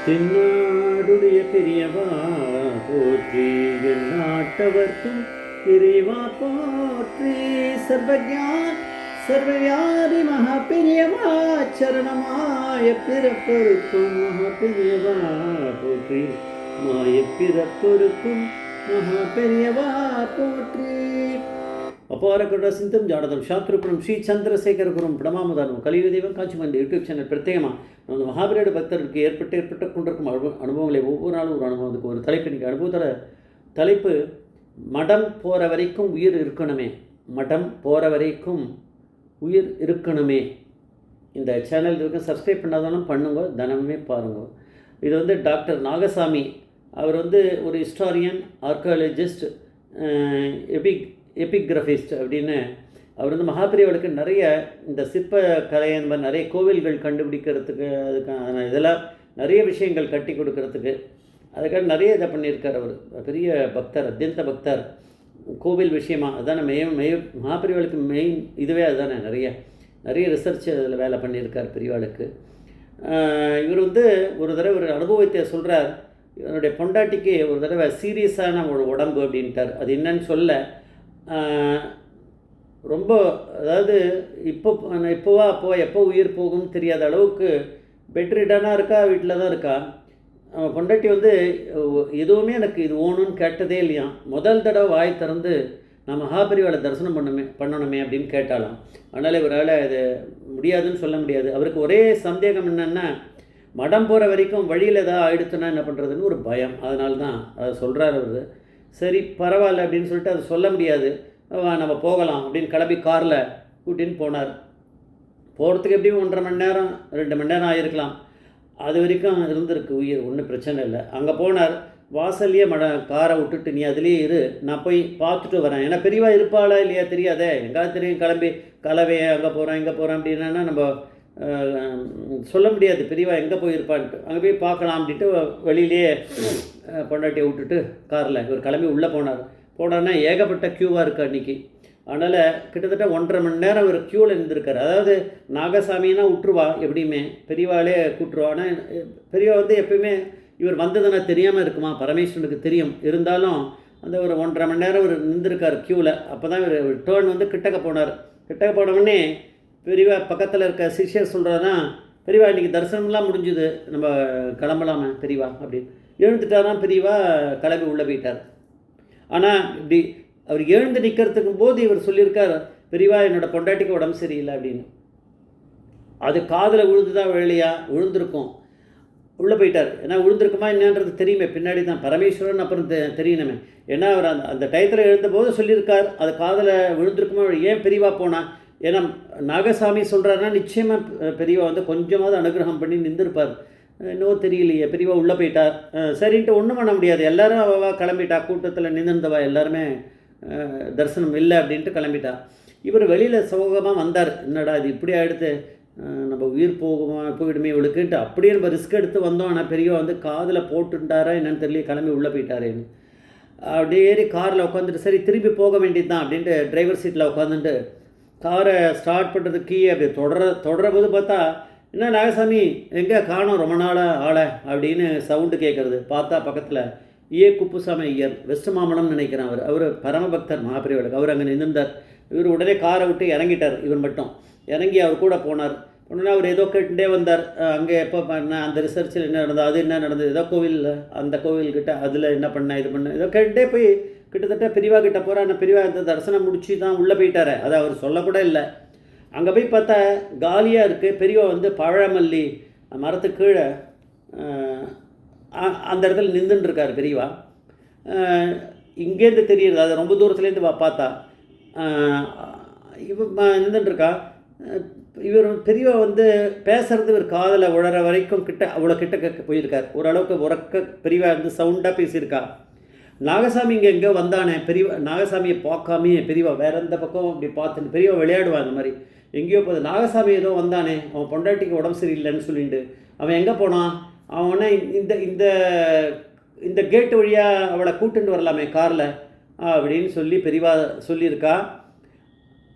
தென்னாடுடைய பெரியவா போற்றி, என் நாட்டவர்க்கும் இறைவா போற்றி. சர்வஜா சர்வவியாதி மகா பெரியவா சரணமாய பிறப்பொருக்கும் மகா பெரியவா போற்றி. மாய பிறப்பொருக்கும் மகா பெரியவா போற்றி. அபார கருட சிந்தம் ஜாடதம் சாத்திரபுரம் ஸ்ரீ சந்திரசேகர குரும் பிரணாமதானம் கலியுக தெய்வம் காஞ்சிமந்தி யூடியூப் சேனல் பிரத்யேகமாக நமது மகாபீரட பக்தருக்கு ஏற்பட்டு கொண்டிருக்கும் அனுபவங்களை ஒவ்வொரு நாளும் ஒரு அனுபவம். அதுக்கு ஒரு தலைப்பு இன்றைக்கி அனுபவத்தோட தலைப்பு மடம் போகிற வரைக்கும் உயிர் இருக்கணுமே. மடம் போகிற வரைக்கும் உயிர் இருக்கணுமே. இந்த சேனல் இருக்கும் சப்ஸ்கிரைப் பண்ணாதாலும் பண்ணுங்க, தினமுமே பாருங்க. இது வந்து டாக்டர் நாகசாமி. அவர் வந்து ஒரு ஹிஸ்டாரியன், ஆர்கியாலஜிஸ்ட், எபிகிராஃபிஸ்ட் அப்படின்னு. அவர் வந்து மகாபிரியாவுக்கு நிறைய இந்த சிற்ப கலை என்பது நிறைய கோவில்கள் கண்டுபிடிக்கிறதுக்கு, அதுக்கான இதெல்லாம் நிறைய விஷயங்கள் கட்டி கொடுக்கறதுக்கு, அதுக்காக நிறைய இதை பண்ணியிருக்கார். அவர் பெரிய பக்தர், அத்தியந்த பக்தர். கோவில் விஷயமாக அதுதானே மகாபிரிவாளுக்கு மெயின் இதுவே அதுதானே. நிறைய ரிசர்ச் அதில் வேலை பண்ணியிருக்கார் பெரியவாளுக்கு. இவர் வந்து ஒரு தடவை ஒரு அனுபவத்தை சொல்கிறார். இவருடைய பொண்டாட்டிக்கு ஒரு தடவை சீரியஸான ஒரு உடம்பு அப்படின்ட்டார். அது என்னன்னு சொல்ல, ரொம்ப அதாவது இப்போவா எப்போ உயிர் போகும்னு தெரியாத அளவுக்கு பெட்ரிடனாக இருக்கா, வீட்டில் தான் இருக்கா. பொண்டாட்டி வந்து எதுவுமே எனக்கு இது ஓணுன்னு கேட்டதே இல்லையா. முதல் தடவை வாய் திறந்து நான் மகாபரிவாளை தரிசனம் பண்ணணுமே அப்படின்னு கேட்டாலாம். அதனால் இவரால் இது முடியாதுன்னு சொல்ல முடியாது. அவருக்கு ஒரே சந்தேகம் என்னென்னா, மடம் போகிற வரைக்கும் வழியில் ஏதாவது ஆயிடுச்சுன்னா என்ன பண்ணுறதுன்னு ஒரு பயம். அதனால தான் அதை சொல்கிறார் அவர். சரி பரவாயில்ல அப்படின்னு சொல்லிட்டு அதை சொல்ல முடியாது. நம்ம போகலாம் அப்படின்னு கிளம்பி காரில் கூட்டின்னு போனார். போகிறதுக்கு எப்படியும் 1.5 மணி நேரம் 2 மணி நேரம் ஆகிருக்கலாம். அது வரைக்கும் இருந்திருக்கு உயிர், ஒன்றும் பிரச்சனை இல்லை. அங்கே போனார். வாசல்லையே காரை விட்டுட்டு நீ அதுலேயே இரு, நான் போய் பார்த்துட்டு வரேன். ஏன்னா பெரியவா இருப்பாளா இல்லையா தெரியாதே, எங்காவது தெரியும் கிளம்பி கலவையை அங்கே போகிறேன் இங்கே போகிறேன் அப்படின்னா நம்ம சொல்ல முடியாது பெரியவா எங்கே போயிருப்பான்ட்டு. அங்கே போய் பார்க்கலாம் அப்படின்ட்டு வெளியிலேயே பொண்டாட்டியை விட்டுட்டு காரில் இவர் கிளம்பி உள்ளே போனார்னா ஏகப்பட்ட க்யூவாக இருக்குது அன்றைக்கி. அதனால் கிட்டத்தட்ட 1.5 மணி நேரம் ஒரு க்யூவில் இருந்திருக்கார். அதாவது நாகசாமின்னா விட்டுருவா, எப்படியுமே பெரியவாளே கூட்டுருவா. ஆனால் பெரியவா வந்து எப்பயுமே இவர் வந்ததுன்னா தெரியாமல் இருக்குமா, பரமேஸ்வரனுக்கு தெரியும். இருந்தாலும் அந்த ஒரு 1.5 மணி நேரம் இவர் நின்றுருக்கார் க்யூவில். அப்போ தான் இவர் டேர்ன் வந்து கிட்டக்க போனார். கிட்டக்க போனவுடனே பெரியவா பக்கத்தில் இருக்க சிஷ்யர் சொல்கிறாருன்னா, பெரியவா இன்றைக்கி தரிசனம்லாம் முடிஞ்சுது, நம்ம கிளம்பலாமா பெரியவா அப்படின்னு. எழுந்துட்டாராம். பெரியவா கிளம்பி உள்ளே போயிட்டார். ஆனால் இப்படி அவர் எழுந்து நிற்கிறதுக்கும் போது இவர் சொல்லியிருக்கார், பெரியவா என்னோடய பொண்டாட்டிக்கு உடம்பு சரியில்லை அப்படின்னு. அது காதில் விழுந்துதான் வேலையா விழுந்திருக்கும். உள்ளே போயிட்டார். ஏன்னா விழுந்திருக்குமா என்னன்றது தெரியுமே, பின்னாடி தான் பரமேஸ்வரன் அப்புறம் தெரியணுமே. ஏன்னா அவர் அந்த டயத்தில் எழுந்தபோது சொல்லியிருக்கார், அது காதில் விழுந்திருக்குமா. ஏன் பெரியவா போனால், ஏன்னா நாகசாமி சொல்கிறாருன்னா நிச்சயமாக பெரியவா வந்து கொஞ்சமாவது அனுகிரகம் பண்ணி நின்றுருப்பார். இன்னும் தெரியலையே. பெரியவா உள்ளே போயிட்டார். சரின்ட்டு ஒன்றும் பண்ண முடியாது. எல்லோரும் அவா கிளம்பிட்டா. கூட்டத்தில் நின்றுந்தவா எல்லாருமே தரிசனம் இல்லை அப்படின்ட்டு கிளம்பிட்டா. இவர் வெளியில் சோகமாக வந்தார். என்னடா இது இப்படி ஆகிடுத்து, நம்ம உயிர் போயிடுமே இவளுக்குன்ட்டு அப்படியே நம்ம ரிஸ்க் எடுத்து வந்தோம். ஆனால் பெரியவா வந்து காதில் போட்டுட்டாரா என்னன்னு தெரியல, கிளம்பி உள்ளே போயிட்டாரேன்னு. அப்படியே ஏறி காரில் உட்காந்துட்டு சரி திரும்பி போக வேண்டியது தான் அப்படின்ட்டு டிரைவர் சீட்டில் உட்காந்துட்டு காரை ஸ்டார்ட் பண்ணுறது கீழே அப்படி தொடர போது பார்த்தா, என்ன நாகசாமி எங்கே காணோம் ரொம்ப நாளாக ஆளை அப்படின்னு சவுண்டு கேட்குறது. பார்த்தா பக்கத்தில் குப்புசாமி ஐயர், வெஸ்ட் மாமனம்னு நினைக்கிறேன். அவர் பரமபக்தர் மகாபிரிவாளுக்கு. அவர் அங்கே நின்றுந்தார். இவர் உடனே காரை விட்டு இறங்கிட்டார். இவர் மட்டும் இறங்கி அவர் கூட போனார். உடனே அவர் ஏதோ கேட்டுட்டே வந்தார். அங்கே எப்போ பண்ண, அந்த ரிசர்ச்சில் என்ன நடந்தது, அது என்ன நடந்தது, ஏதோ கோவில், அந்த கோவில்கிட்ட அதில் என்ன பண்ண, இது பண்ண, ஏதோ கேட்டுட்டே போய் கிட்டத்தட்ட பெரியவா கிட்ட போகிறார். ஆனால் பெரியவா அந்த தரிசனம் முடிச்சு தான் உள்ளே போயிட்டார். அதை அவர் சொல்லக்கூட இல்லை. அங்கே போய் பார்த்தா காலியாக இருக்குது. பெரியவா வந்து பழமல்லி மரத்துக்கு கீழே அந்த இடத்துல நின்றுட்டுருக்கார் பெரியவா. இங்கேருந்து தெரியுது, அது ரொம்ப தூரத்துலேருந்து பார்த்தா நின்றுட்டுருக்கா. இவர் பெரியவா வந்து பேசுகிறது இவர் காதில் உழற வரைக்கும் அவ்வளோ கிட்ட போயிருக்கார். ஓரளவுக்கு உறக்க பெரியவா வந்து சவுண்டாக பேசியிருக்கா. நாகசாமி இங்கே எங்கேயோ வந்தானே, பெரியவா நாகசாமியை பார்க்காமே பெரியவா வேற எந்த பக்கம் அப்படி பார்த்துட்டு பெரியவா விளையாடுவான். அந்த மாதிரி எங்கேயோ போகுது. நாகசாமி ஏதோ வந்தானே, அவன் பொண்டாட்டிக்கு உடம்பு சரியில்லைன்னு சொல்லிட்டு அவன் எங்கே போனான். அவனை இந்த இந்த கேட்டு வழியாக அவளை கூட்டுட்டு வரலாமே காரில் அப்படின்னு சொல்லி பெரியவா சொல்லியிருக்கா.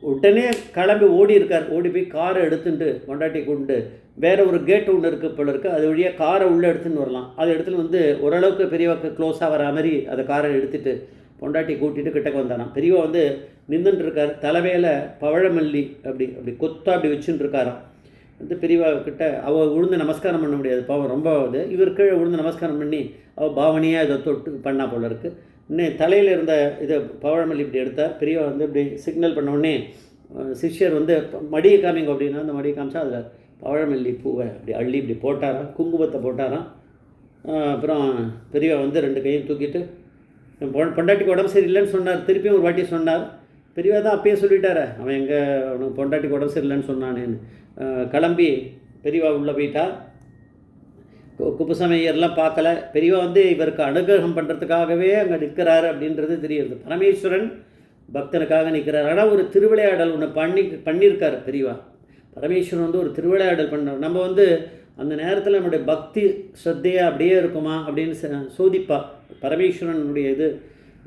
உடனே கிளம்பி ஓடி இருக்கார். ஓடி போய் காரை எடுத்துட்டு பொண்டாட்டி கொண்டு வேறு ஒரு கேட் ஒன்று இருக்குது போல இருக்குது, அது வழியாக காரை உள்ளே எடுத்துன்னு வரலாம். அது இடத்துல வந்து ஓரளவுக்கு பெரியவாக்கு க்ளோஸாக வர மாதிரி அதை காரை எடுத்துகிட்டு பொண்டாட்டி கூட்டிகிட்டு கிட்டக்க வந்தாராம். பெரியவா வந்து நின்றுட்டு இருக்கார், தலைமையில் பவழமல்லி அப்படி அப்படி கொத்தா அப்படி வச்சுன்னு இருக்காராம். வந்து பெரியவா கிட்ட அவள் விழுந்து நமஸ்காரம் பண்ண முடியாது, பாவம் ரொம்ப இது. இவர் கீழே விழுந்து நமஸ்காரம் பண்ணி அவள் பாவனையாக இதை தொட்டு பண்ணா போல இருக்குது. இன்னும் தலையில் இருந்த இதை பவழமல்லி இப்படி எடுத்தார். பெரியவா வந்து இப்படி சிக்னல் பண்ண உடனே சிஷ்யர் வந்து மடியை காமிங்க அப்படின்னா அந்த மடியை காமிச்சா அதில் பவழமல்லி பூவை அப்படி அள்ளி இப்படி போட்டாராம், குங்குமத்தை போட்டாராம். அப்புறம் பெரியவா வந்து 2 கையும் தூக்கிட்டு பொண்டாட்டிக்கு உடம்பு சரியில்லைன்னு சொன்னார். திருப்பியும் ஒரு வாட்டி சொன்னார். பெரியவா தான் அப்பயே சொல்லிட்டார, அவன் எங்கே அவனுக்கு பொண்டாட்டிக்கு உடம்பு சரியில்லைன்னு சொன்னானேன்னு. கிளம்பி பெரியவா உள்ளே போயிட்டா. குப்புசாமியர்லாம் பார்க்கல. பெரியவா வந்து இவருக்கு அனுகிரகம் பண்ணுறதுக்காகவே அங்கே நிற்கிறாரு அப்படின்றது தெரியுது. பரமேஸ்வரன் பக்தனுக்காக நிற்கிறார். ஆனால் ஒரு திருவிளையாடல் ஒன்று பண்ணியிருக்கார் பெரியவா. பரமேஸ்வரன் வந்து ஒரு திருவிளையாடல் பண்ணார். நம்ம வந்து அந்த நேரத்தில் நம்முடைய பக்தி ஸ்ரத்தையாக அப்படியே இருக்குமா அப்படின்னு சோதிப்பா. பரமேஸ்வரனுடைய இது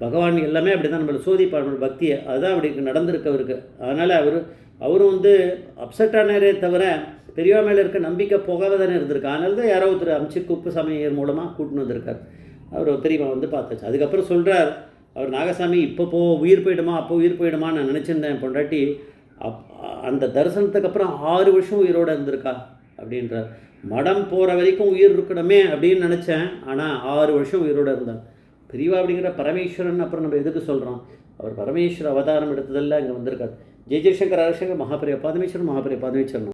பகவான் எல்லாமே அப்படி தான் நம்மளை சோதிப்பா, நம்மளோட பக்தியை. அதுதான் அப்படி நடந்திருக்கு அவருக்கு. அதனால் அவரும் வந்து அப்செட் ஆனாரே தவிர பெரியவா மேலே இருக்க நம்பிக்கை போகாத தானே இருந்திருக்கு. அதனால தான் யாரோ ஒருத்தர் அமிச்சு குப்புசாமியர் மூலமாக கூட்டின்னு வந்திருக்கார். அவர் பெரியவா வந்து பார்த்தாச்சு. அதுக்கப்புறம் சொல்கிறார் அவர், நாகசாமி இப்போ உயிர் போயிடுமா, அப்போ உயிர் போயிடுமா நான் நினச்சிருந்தேன். பொண்டாட்டி அந்த தரிசனத்துக்கு அப்புறம் 6 வருஷம் உயிரோடு இருந்திருக்கா அப்படின்றார். மடம் போகிற வரைக்கும் உயிர் இருக்கணுமே அப்படின்னு நினச்சேன், ஆனால் 6 வருஷம் உயிரோடு இருந்தார். பெரியவா அப்படிங்கிற பரமேஸ்வரன் அப்புறம் நம்ம எதுக்கு சொல்கிறோம்? அவர் பரமேஸ்வர அவதாரம் எடுத்ததெல்லாம் இங்கே வந்திருக்கார். ஜெய் ஜெய்சங்கர் ஹரசங்கர் மகாபெரிய பாதமேஸ்வரன் மகாபெரிய பாதமேஸ்வரன்.